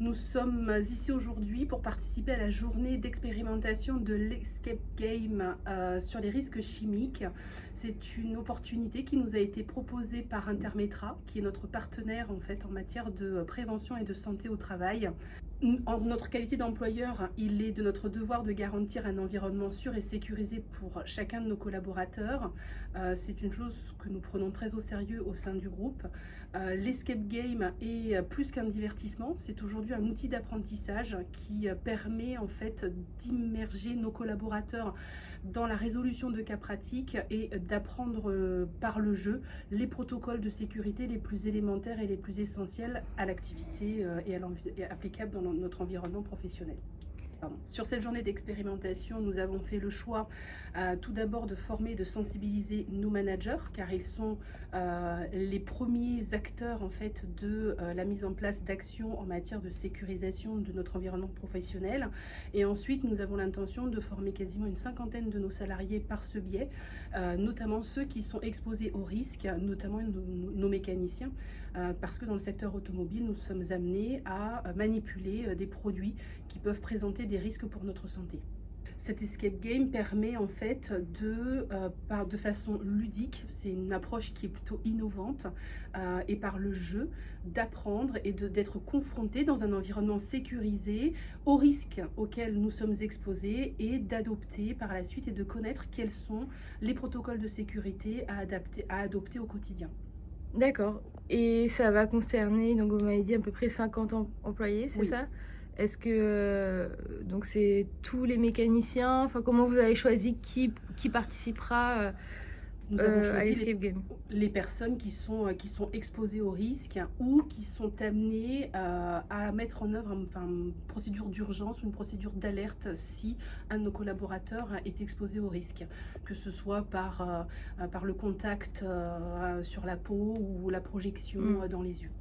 Nous sommes ici aujourd'hui pour participer à la journée d'expérimentation de l'Escape Game sur les risques chimiques. C'est une opportunité qui nous a été proposée par Intermetra, qui est notre partenaire en fait en matière de prévention et de santé au travail. En notre qualité d'employeur, il est de notre devoir de garantir un environnement sûr et sécurisé pour chacun de nos collaborateurs. C'est une chose que nous prenons très au sérieux au sein du groupe. L'escape game est plus qu'un divertissement, c'est aujourd'hui un outil d'apprentissage qui permet en fait d'immerger nos collaborateurs dans la résolution de cas pratiques et d'apprendre par le jeu les protocoles de sécurité les plus élémentaires et les plus essentiels à l'activité et applicables dans notre environnement professionnel. Sur cette journée d'expérimentation, nous avons fait le choix tout d'abord de former et de sensibiliser nos managers, car ils sont les premiers acteurs en fait de la mise en place d'actions en matière de sécurisation de notre environnement professionnel. Et ensuite, nous avons l'intention de former quasiment une cinquantaine de nos salariés par ce biais, notamment ceux qui sont exposés aux risques, notamment nos mécaniciens, parce que dans le secteur automobile, nous sommes amenés à manipuler des produits qui peuvent présenter des risques pour notre santé. Cet escape game permet en fait de façon ludique, c'est une approche qui est plutôt innovante, et par le jeu, d'apprendre et d'être confronté dans un environnement sécurisé aux risques auxquels nous sommes exposés et d'adopter par la suite et de connaître quels sont les protocoles de sécurité à adopter au quotidien. D'accord, et ça va concerner, donc vous m'avez dit à peu près 50 employés, c'est Oui. ça? Est-ce que, donc c'est tous les mécaniciens? Enfin, comment vous avez choisi qui participera, Nous avons à choisi l'escape game? les personnes qui sont exposées au risque ou qui sont amenées à mettre en œuvre une procédure d'urgence ou une procédure d'alerte si un de nos collaborateurs est exposé au risque, que ce soit par le contact sur la peau ou la projection dans les yeux.